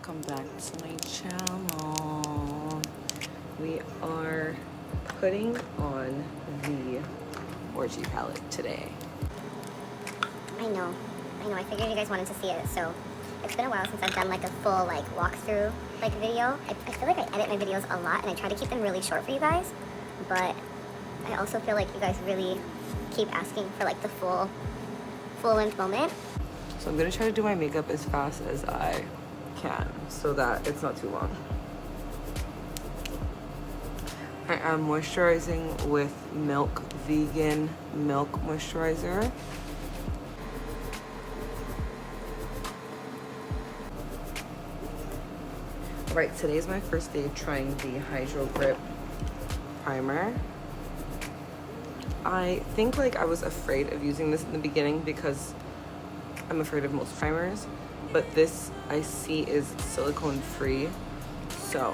welcome back to my channel. We are putting on the Orgy palette today. I know, I figured you guys wanted to see it, so it's been a while since I've done like a full like walkthrough like video. I feel like I edit my videos a lot and I try to keep them really short for you guys, but I also feel like you guys really keep asking for like the full length moment. So I'm gonna try to do my makeup as fast as I can so that it's not too long. I am moisturizing with Milk Vegan Milk Moisturizer. Right, today's my first day trying the Hydro Grip primer. I think like I was afraid of using this in the beginning because I'm afraid of most primers, but this I see is silicone free, so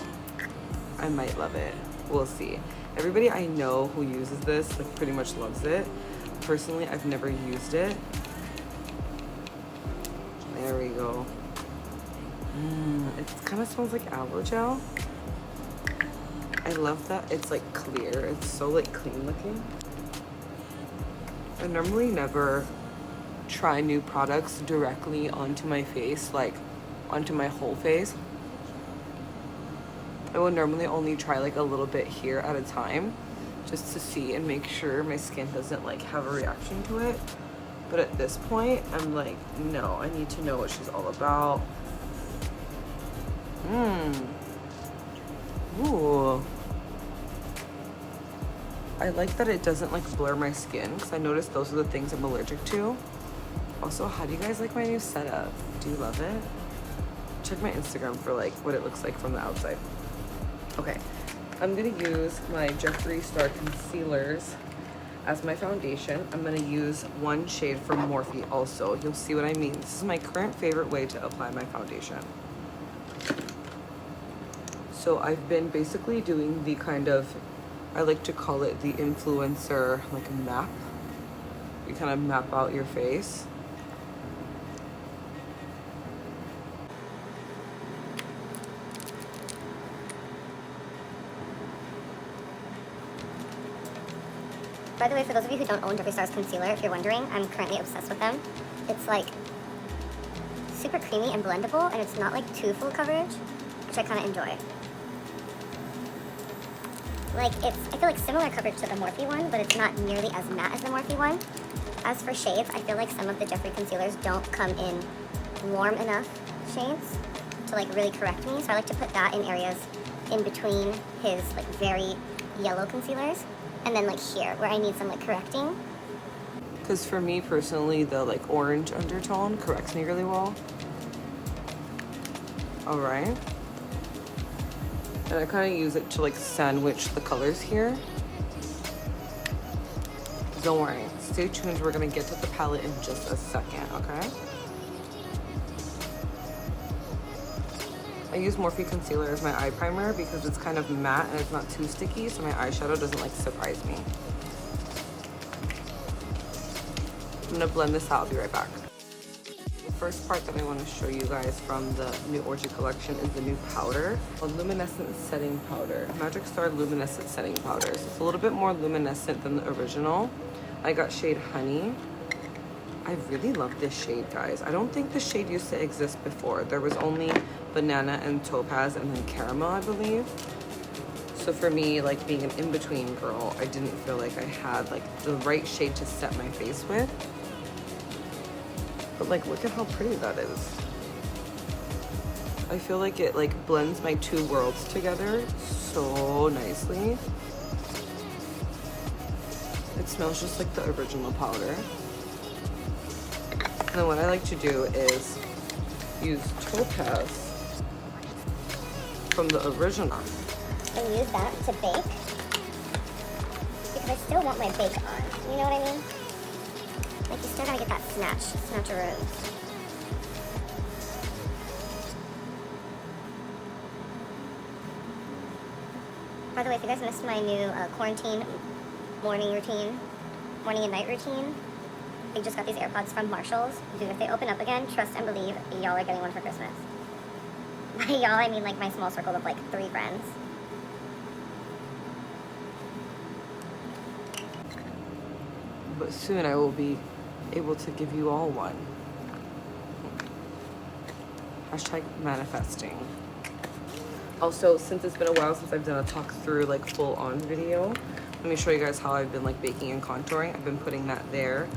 I might love it. We'll see. Everybody I know who uses this like pretty much loves it. Personally, I've never used it. There we go. It kind of smells like aloe gel. I love that it's like clear. It's so like clean looking. I normally never try new products directly onto my face, like onto my whole face. I will normally only try like a little bit here at a time just to see and make sure my skin doesn't like have a reaction to it. But at this point, I'm like, no, I need to know what she's all about. Ooh. I like that it doesn't like blur my skin because I noticed those are the things I'm allergic to. Also, how do you guys like my new setup? Do you love it? Check my Instagram for like what it looks like from the outside. Okay, I'm gonna use my Jeffree Star Concealers as my foundation. I'm gonna use one shade from Morphe also. You'll see what I mean. This is my current favorite way to apply my foundation. So I've been basically doing the kind of, I like to call it the influencer like map. You kind of map out your face. By the way, for those of you who don't own Jeffree Star's concealer, if you're wondering, I'm currently obsessed with them. It's like super creamy and blendable, and it's not like too full coverage, which I kind of enjoy. Like I feel like similar coverage to the Morphe one, but it's not nearly as matte as the Morphe one. As for shades, I feel like some of the Jeffree concealers don't come in warm enough shades to like really correct me, so I like to put that in areas in between his like very yellow concealers. And then like here, where I need some like correcting. Because for me personally, the like orange undertone corrects me really well. All right. And I kind of use it to like sandwich the colors here. Don't worry, stay tuned. We're gonna get to the palette in just a second, okay? I use Morphe concealer as my eye primer because it's kind of matte and it's not too sticky, so my eyeshadow doesn't like surprise me. I'm gonna blend this out. I'll be right back. The first part that I want to show you guys from the new Orgy collection is the new powder, a luminescent setting powder, Magic Star luminescent setting powder. So it's a little bit more luminescent than the original. I got shade Honey. I really love this shade, guys. I don't think this shade used to exist before. There was only Banana and Topaz and then Caramel, I believe. So for me, like being an in-between girl, I didn't feel like I had like the right shade to set my face with. But like, look at how pretty that is. I feel like it like blends my two worlds together so nicely. It smells just like the original powder. And then what I like to do is use Topaz from the original. And use that to bake, because I still want my bake on. You know what I mean? Like you still gotta get that snatcheroos. By the way, if you guys missed my new quarantine morning and night routine, I just got these AirPods from Marshall's. Dude, if they open up again, trust and believe y'all are getting one for Christmas. By y'all, I mean like my small circle of like 3 friends. But soon I will be able to give you all one. Hashtag manifesting. Also, since it's been a while since I've done a talk through like full on video, let me show you guys how I've been like baking and contouring. I've been putting that there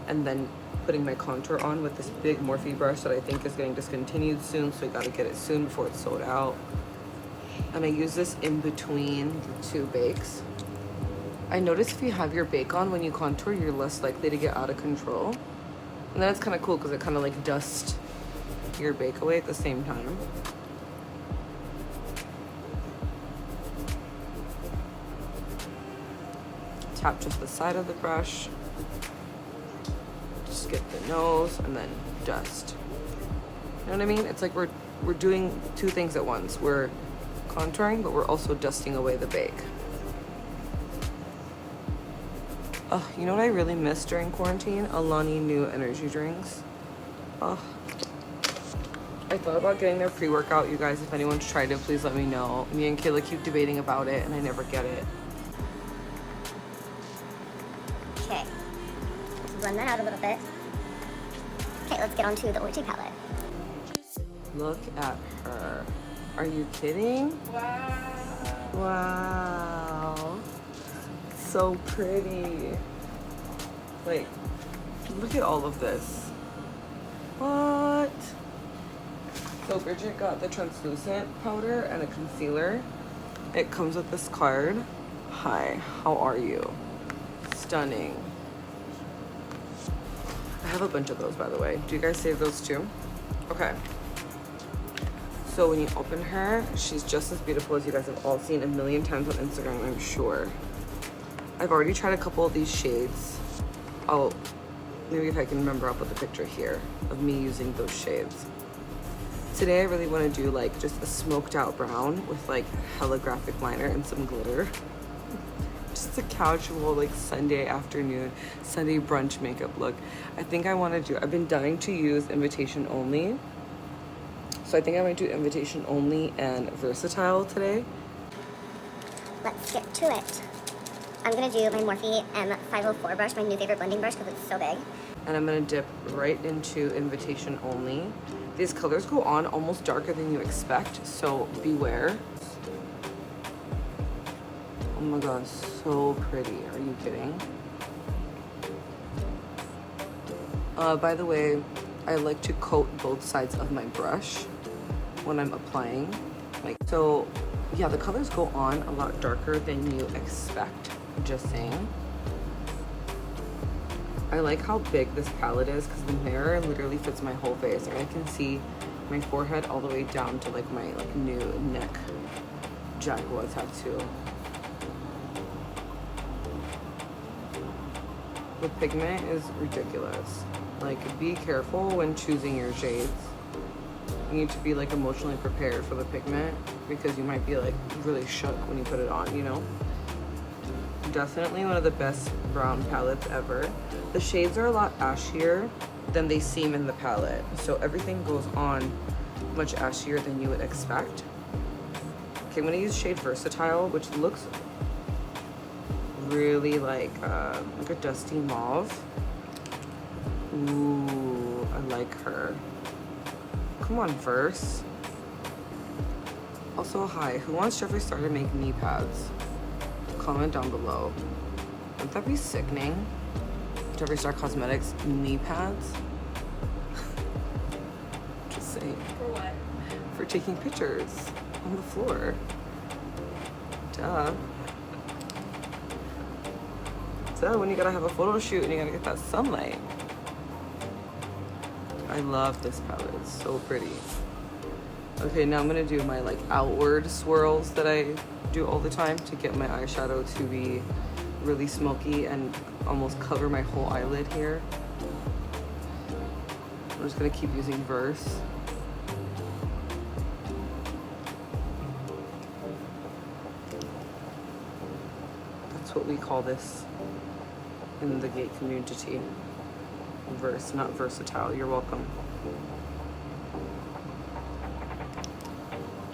and then putting my contour on with this big Morphe brush that I think is getting discontinued soon, so I gotta get it soon before it's sold out. And I use this in between the 2 bakes. I notice if you have your bake on when you contour, you're less likely to get out of control. And then it's kind of cool because it kind of like dusts your bake away at the same time. Tap just the side of the brush. Just get the nose and then dust. You know what I mean? It's like we're doing 2 things at once. We're contouring, but we're also dusting away the bake. Oh, you know what I really miss during quarantine? Alani new energy drinks. Oh, I thought about getting their pre-workout. You guys, if anyone's tried it, please let me know. Me and Kayla keep debating about it and I never get it. Okay, let's blend that out a little bit. Okay, let's get on to the Orgy palette. Look at her. Are you kidding? Wow. Wow. So pretty. Like, look at all of this. What? So Bridget got the translucent powder and a concealer. It comes with this card. Hi, how are you? Stunning. I have a bunch of those, by the way. Do you guys save those too? Okay. So when you open her, she's just as beautiful as you guys have all seen a million times on Instagram, I'm sure. I've already tried a couple of these shades. Maybe if I can remember, I'll put the picture here of me using those shades. Today I really want to do like just a smoked out brown with like hella graphic liner and some glitter. Just a casual like Sunday afternoon, Sunday brunch makeup look. I think I want to do, I've been dying to use invitation only. So I think I might do invitation only and versatile today. Let's get to it. I'm gonna do my Morphe M504 brush, my new favorite blending brush because it's so big. And I'm gonna dip right into invitation only. These colors go on almost darker than you expect, so beware. Oh my god, so pretty. Are you kidding? By the way, I like to coat both sides of my brush when I'm applying. Like, so yeah, the colors go on a lot darker than you expect, just saying. I like how big this palette is because the mirror literally fits my whole face. Like I can see my forehead all the way down to like my like new neck jaguar tattoo. The pigment is ridiculous. Like be careful when choosing your shades. You need to be like emotionally prepared for the pigment because you might be like really shook when you put it on, you know? Definitely one of the best brown palettes ever. The shades are a lot ashier than they seem in the palette, so everything goes on much ashier than you would expect. Okay, I'm gonna use shade Versatile, which looks really like a dusty mauve. Ooh, I like her. Come on, Verse. Also, hi, who wants Jeffree Star to make knee pads? Comment down below. Wouldn't that be sickening? Jeffree Star Cosmetics knee pads? Just saying. For what? For taking pictures on the floor. Duh. So when you gotta have a photo shoot and you gotta get that sunlight. I love this palette, it's so pretty. Okay, now I'm gonna do my like outward swirls that I do all the time to get my eyeshadow to be really smoky and almost cover my whole eyelid here. I'm just gonna keep using Verse. That's what we call this in the gay community. Verse, not Versatile. You're welcome.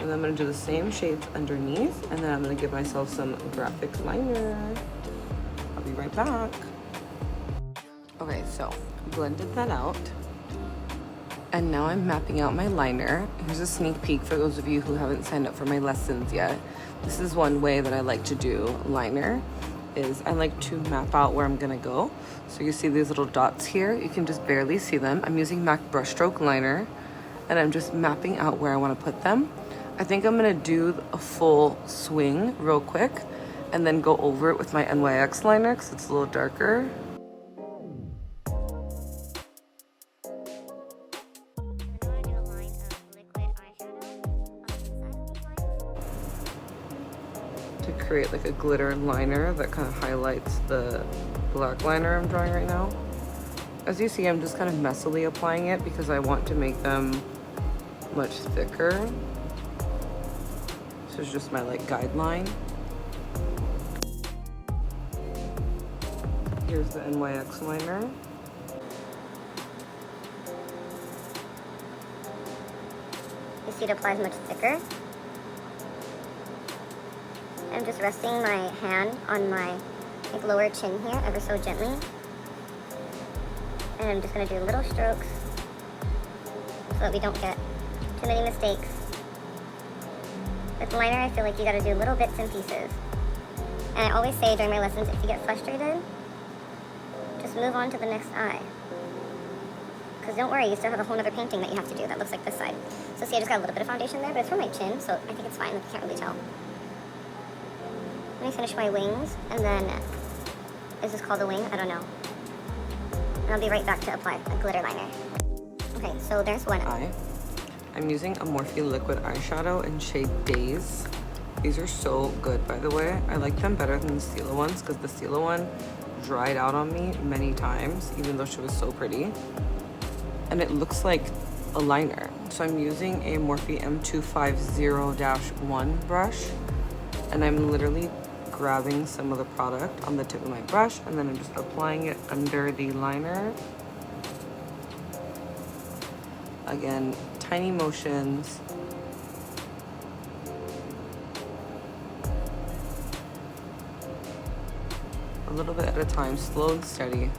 And then I'm gonna do the same shades underneath, and then I'm gonna give myself some graphic liner. I'll be right back. Okay, so blended that out. And now I'm mapping out my liner. Here's a sneak peek for those of you who haven't signed up for my lessons yet. This is one way that I like to do liner, is I like to map out where I'm gonna go. So you see these little dots here, you can just barely see them. I'm using MAC brushstroke liner, and I'm just mapping out where I wanna put them. I think I'm gonna do a full swing real quick, and then go over it with my NYX liner, because it's a little darker. To create like a glitter liner that kind of highlights the black liner I'm drawing right now. As you see, I'm just kind of messily applying it because I want to make them much thicker. This is just my like guideline. Here's the NYX liner. You see it applies much thicker. I'm just resting my hand on my like lower chin here ever so gently. And I'm just going to do little strokes so that we don't get too many mistakes. With liner, I feel like you got to do little bits and pieces. And I always say during my lessons, if you get frustrated, just move on to the next eye. Because don't worry, you still have a whole other painting that you have to do that looks like this side. So see, I just got a little bit of foundation there, but it's for my chin, so I think it's fine. You can't really tell. Let me finish my wings, and then, is this called a wing? I don't know. And I'll be right back to apply a glitter liner. Okay, so there's one eye. I'm using a Morphe liquid eyeshadow in shade Days. These are so good, by the way. I like them better than the Stila ones, because the Stila one dried out on me many times, even though she was so pretty. And it looks like a liner. So I'm using a Morphe M250-1 brush, and I'm literally grabbing some of the product on the tip of my brush, and then I'm just applying it under the liner. Again, tiny motions. A little bit at a time, slow and steady.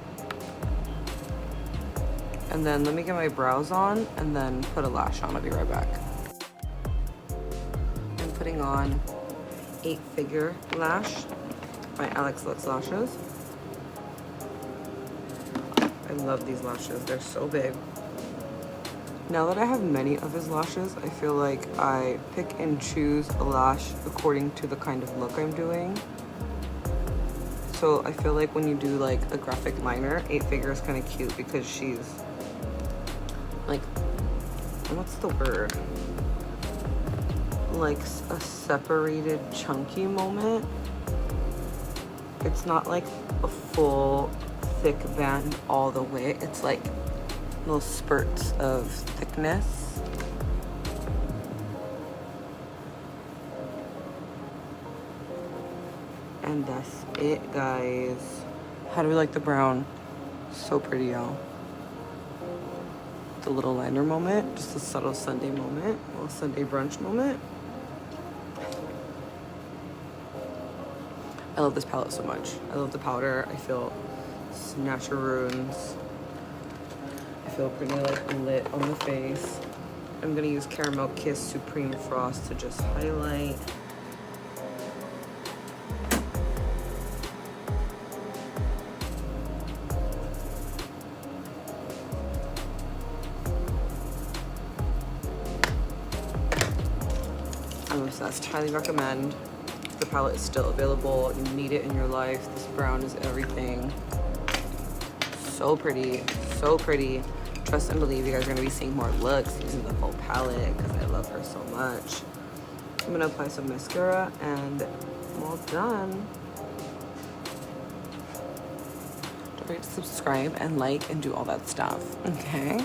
And then let me get my brows on and then put a lash on. I'll be right back. I'm putting on 8-figure lash by Alex Lutz Lashes. I love these lashes, they're so big. Now that I have many of his lashes, I feel like I pick and choose a lash according to the kind of look I'm doing. So I feel like when you do like a graphic liner, 8-figure is kind of cute because she's like, what's the word? Like a separated chunky moment. It's not like a full thick band all the way. It's like little spurts of thickness. And that's it, guys. How do we like the brown? So pretty, y'all. The little liner moment, just a subtle Sunday moment, a little Sunday brunch moment. I love this palette so much. I love the powder. I feel snatcheroons. I feel pretty like lit on the face. I'm gonna use Caramel Kiss Supreme Frost to just highlight. I'm obsessed. Highly recommend. The palette is still available. You need it in your life. This brown is everything. So pretty, so pretty. Trust and believe you guys are gonna be seeing more looks using the full palette because I love her so much. I'm gonna apply some mascara and I'm all done. Don't forget to subscribe and like and do all that stuff, okay?